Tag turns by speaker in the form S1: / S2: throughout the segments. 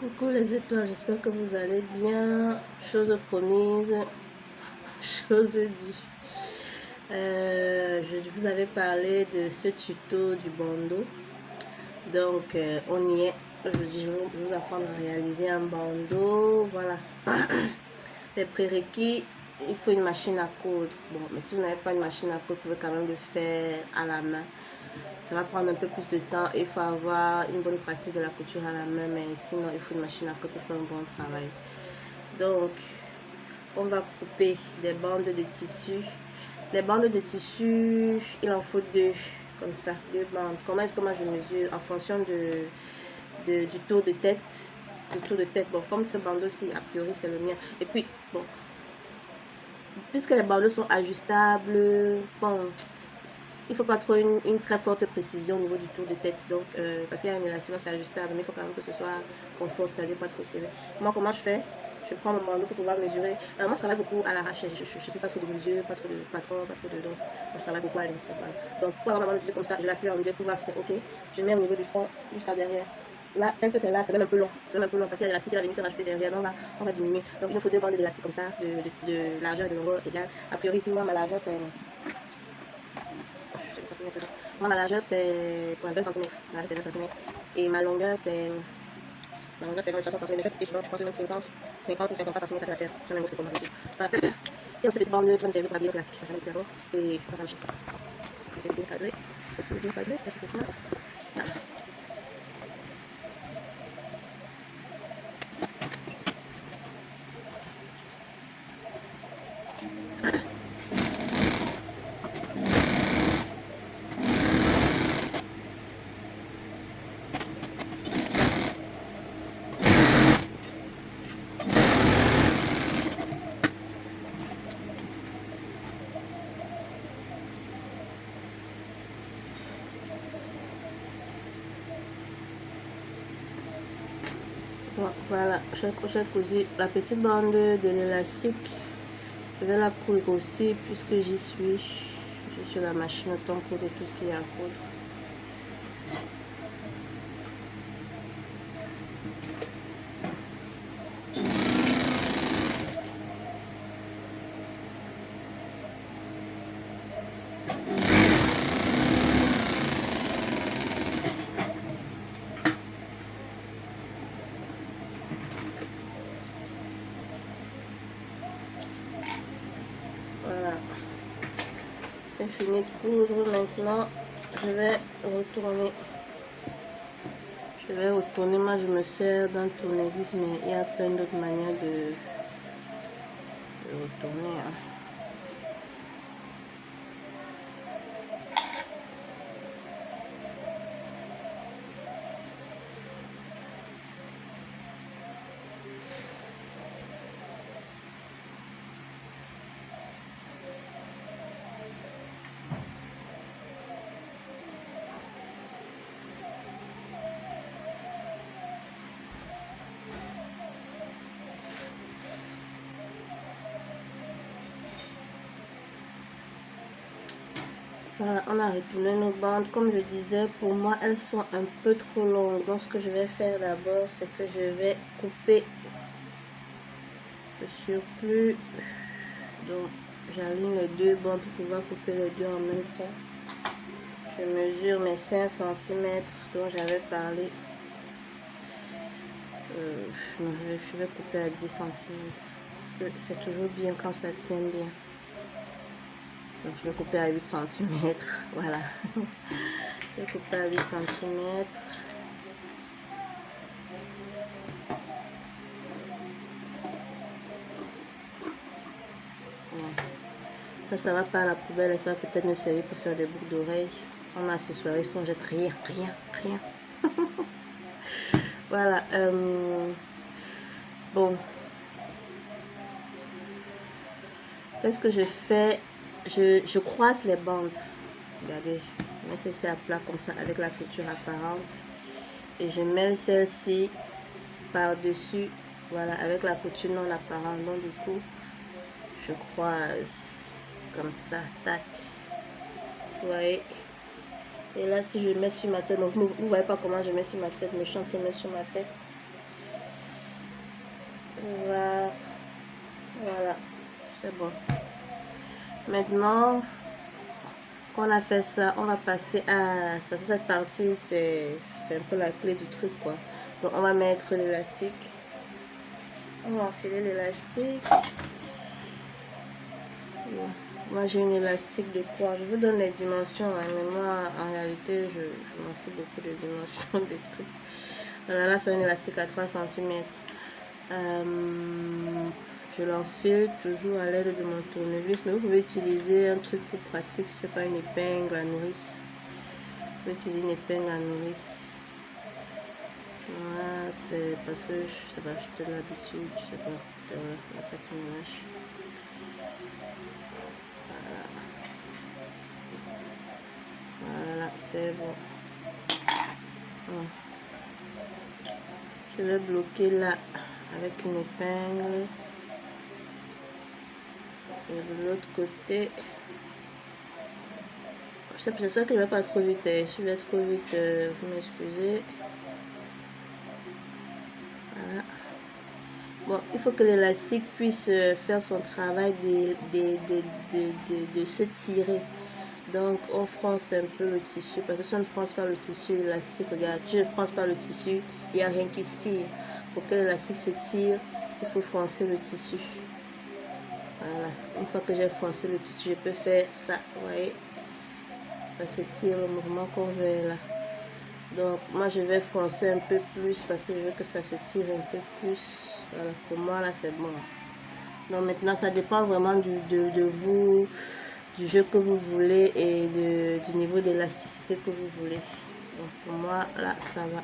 S1: Coucou les étoiles, j'espère que vous allez bien. Chose promise, chose dit. Je vous avais parlé de ce tuto du bandeau. Donc, on y est. Aujourd'hui, je vais vous apprendre à réaliser un bandeau. Voilà. Les prérequis, il faut une machine à coudre. Bon, mais si vous n'avez pas une machine à coudre, vous pouvez quand même le faire à la main. Ça va prendre un peu plus de temps. Il faut avoir une bonne pratique de la couture à la main, mais sinon, il faut une machine à coudre pour faire un bon travail. Donc, on va couper des bandes de tissu. Les bandes de tissu, il en faut deux, comme ça, deux bandes. Comment est-ce que moi je mesure? En fonction du tour de tête. Du tour de tête. Bon, comme ce bandeau-ci, a priori, c'est le mien. Et puis, bon, puisque les bandeaux sont ajustables, bon, il ne faut pas trop une très forte précision au niveau du tour de tête. Donc, parce qu'il y a une élastique, c'est ajustable, mais il faut quand même que ce soit confort, c'est-à-dire pas trop serré. Moi, comment je fais? Je prends mon bandeau pour pouvoir mesurer. Moi, je travaille beaucoup à l'arraché. Je ne sais pas trop de mesure, pas trop de patron, pas trop de. Donc, je travaille beaucoup à l'instant. Voilà. Donc, pour avoir ma bande de tissu comme ça, je l'appuie en deux pour voir si c'est OK. Je mets au niveau du front jusqu'à derrière. Là, même que c'est là, c'est même un peu long. C'est même un peu long parce qu'il y a l'élastique qui va venir se rajouter derrière. Donc là, on va diminuer. Donc, il nous faut deux bandes d'élastique comme ça, de largeur et de longueur égale. A priori, ici, moi, ma largeur, c'est. Moi, ma largeur, c'est 20 cm. Ma largeur, c'est 20 cm. Et ma longueur, c'est. Ma longueur, c'est 60 cm. Et donc, je pense que même 50 ou 53 cm, ça va faire. Je vais même comment dire. Voilà. Et aussi, petite bande qui va nous servir pour habiller l'élastique. Ça va être d'abord. Et ça va marcher. C'est bien cadré. C'est bien cadré, c'est ça. Voilà. Voilà, j'ai cousu la petite bande de l'élastique. Je vais la coudre aussi puisque j'y suis. Je suis sur la machine autant coudre tout ce qu'il y a à coudre. Voilà, j'ai fini de coudre. Maintenant, je vais retourner. Moi je me sers d'un tournevis, mais il y a plein d'autres manières de retourner. Hein. Voilà, on a retourné nos bandes. Comme je disais, pour moi, elles sont un peu trop longues. Donc, ce que je vais faire d'abord, c'est que je vais couper le surplus. Donc, j'aligne les deux bandes pour pouvoir couper les deux en même temps. Je mesure mes 5 cm dont j'avais parlé. Je vais couper à 10 cm. Parce que c'est toujours bien quand ça tient bien. Donc je vais couper à 8 cm. Voilà. Je vais couper à 8 cm. Ça va pas à la poubelle et ça va peut-être me servir pour faire des boucles d'oreilles. On a accessoires, on jette rien. Voilà. Bon. Qu'est-ce que je fais? Je croise les bandes. Regardez, je mets celle-ci à plat comme ça avec la couture apparente. Et je mets celle-ci par-dessus. Voilà, avec la couture non apparente. Donc du coup, je croise comme ça, tac. Vous voyez? Et là, si je mets sur ma tête, donc vous voyez pas comment je mets sur ma tête, méchante main sur ma tête. voir. Voilà, c'est bon. Maintenant qu'on a fait ça, on va passer à... Parce que cette partie, c'est un peu la clé du truc, quoi. Donc, on va mettre l'élastique. On va enfiler l'élastique. Moi, j'ai une élastique de quoi? Je vous donne les dimensions, hein, mais moi, en réalité, je m'en fous beaucoup des dimensions des trucs. Voilà, là, c'est une élastique à 3 cm. Je l'enfile toujours à l'aide de mon tournevis, mais vous pouvez utiliser un truc plus pratique, si c'est pas une épingle à nourrice. Vous pouvez utiliser une épingle à nourrice. Voilà, c'est parce que je sais pas, j'ai de l'habitude, je sais pas, voilà, ça qui me lâche. Voilà, c'est bon. Je vais bloquer là avec une épingle. Et de l'autre côté, j'espère qu'il ne va pas trop vite. Si je vais trop vite, vous m'excusez. Voilà. Bon, il faut que l'élastique puisse faire son travail de se tirer. Donc, on fronce un peu le tissu. Parce que si on ne fronce pas le tissu, l'élastique, regarde, si je ne fronce pas le tissu, il n'y a rien qui se tire. Pour que l'élastique se tire, il faut froncer le tissu. Voilà. Une fois que j'ai froncé le tissu, je peux faire ça. Vous voyez? Ça se tire le mouvement qu'on veut là. Donc, moi, je vais froncer un peu plus parce que je veux que ça se tire un peu plus. Voilà, pour moi, là, c'est bon. Donc, maintenant, ça dépend vraiment de vous, du jeu que vous voulez et du niveau d'élasticité que vous voulez. Donc, pour moi, là, ça va.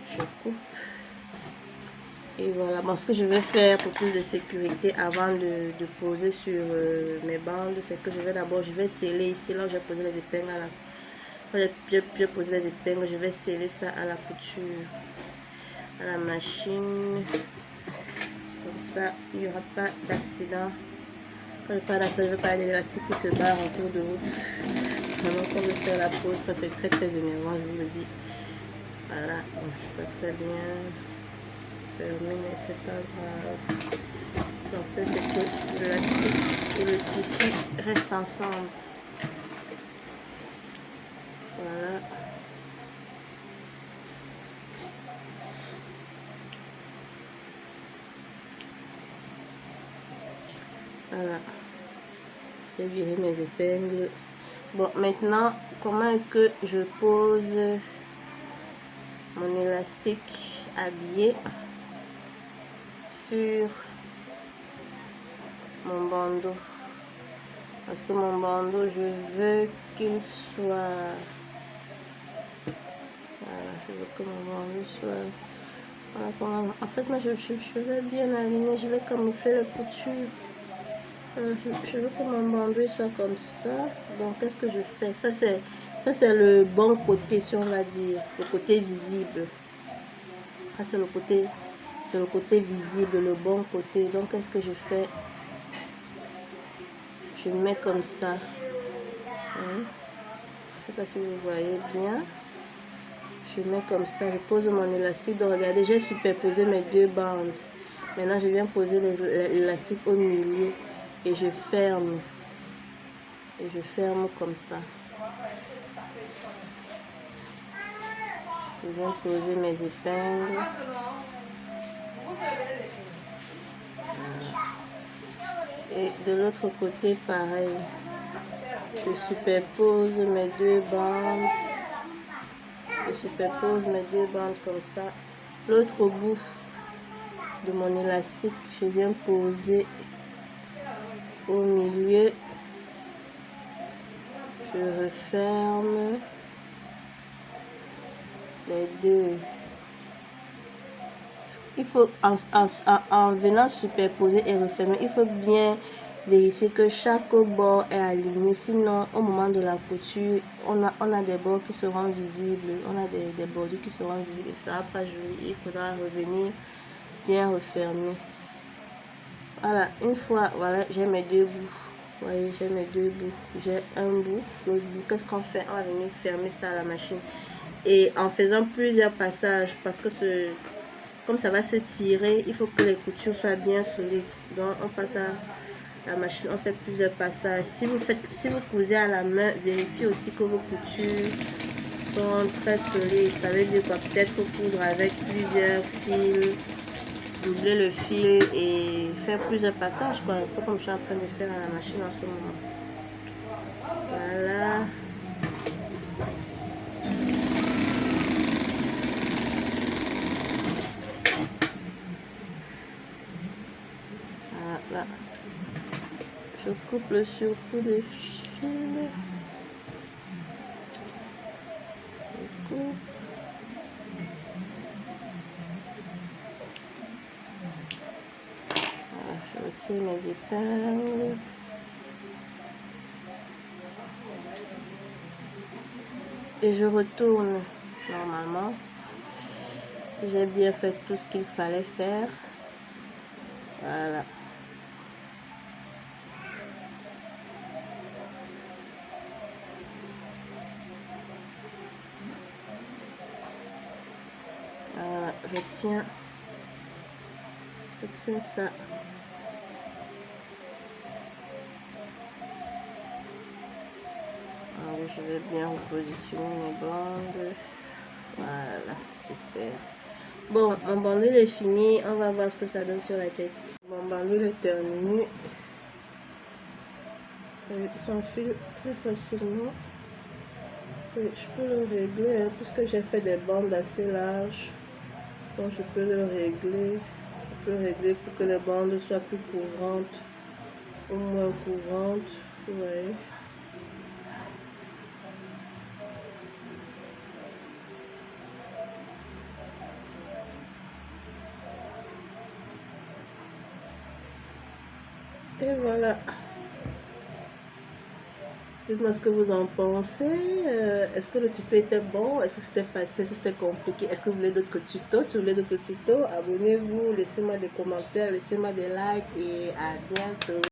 S1: Je coupe. Et voilà, bon, ce que je vais faire pour plus de sécurité avant de poser sur mes bandes, c'est que je vais sceller ici, là où j'ai posé les épingles. J'ai posé les épingles, je vais sceller ça à la couture, à la machine. Comme ça, il n'y aura pas d'accident. Quand je parle d'accident, je vais parler de l'élastique qui se barre en cours de route. Vraiment, quand je fais la pause, ça c'est très très énervant, je vous le dis. Voilà, donc je peux très bien fermer, mais c'est pas grave. L'essentiel, c'est que l'élastique et le tissu restent ensemble. Voilà. Voilà. J'ai viré mes épingles. Bon, maintenant, comment est-ce que je pose mon élastique habillé sur mon bandeau? Parce que mon bandeau, je veux qu'il soit... Voilà, je veux que mon bandeau soit... Voilà, en fait, moi, je vais bien aligner, je vais camoufler les coutures. Je veux que mon bandeau soit comme ça. Donc, qu'est-ce que je fais? Ça, c'est le bon côté, si on va dire. Le côté visible. Ça, c'est le côté visible, le bon côté. Donc, qu'est-ce que je fais? Je mets comme ça. Je ne sais pas si vous voyez bien. Je mets comme ça. Je pose mon élastique. Donc, regardez, j'ai superposé mes deux bandes. Maintenant, je viens poser l'élastique au milieu. Et je ferme. Et je ferme comme ça. Je viens poser mes épingles. Et de l'autre côté, pareil. Je superpose mes deux bandes. Je superpose mes deux bandes comme ça. L'autre bout de mon élastique, je viens poser au milieu. Je referme les deux. Il faut, en venant superposer et refermer, il faut bien vérifier que chaque bord est aligné. Sinon, au moment de la couture, on a des bords qui seront visibles. On a des bordures qui seront visibles. Ça va pas joli. Il faudra revenir bien refermer. Voilà, une fois, voilà, j'ai mes deux bouts. Vous voyez, j'ai mes deux bouts. J'ai un bout, l'autre bout. Qu'est-ce qu'on fait? On va venir fermer ça à la machine. Et en faisant plusieurs passages, parce que comme ça va se tirer, il faut que les coutures soient bien solides. Donc on passe à la machine, on fait plusieurs passages. Si vous cousez à la main, vérifiez aussi que vos coutures sont très solides. Ça veut dire quoi? Peut-être coudre avec plusieurs fils, doubler le fil et faire plusieurs passages, quoi, un peu comme je suis en train de faire à la machine en ce moment. Voilà. Voilà. Je coupe le surplus de fil. Je coupe. Voilà, je retire mes épingles. Et je retourne normalement. Si j'ai bien fait tout ce qu'il fallait faire. Voilà. Voilà, je tiens ça. Alors, je vais bien repositionner mes bandes. Voilà, super. Bon, mon bandole est fini. On va voir ce que ça donne sur la tête. Mon bandole est terminé. Il s'enfile très facilement. Et je peux le régler, hein, puisque j'ai fait des bandes assez larges. Donc je peux le régler. Je peux régler pour que les bandes soient plus couvrantes ou moins couvrantes. Vous voyez. Et voilà. Dites-moi ce que vous en pensez. Est-ce que le tuto était bon? Est-ce que c'était facile? Est-ce que c'était compliqué? Est-ce que vous voulez d'autres tutos? Si vous voulez d'autres tutos, abonnez-vous, laissez-moi des commentaires, laissez-moi des likes et à bientôt.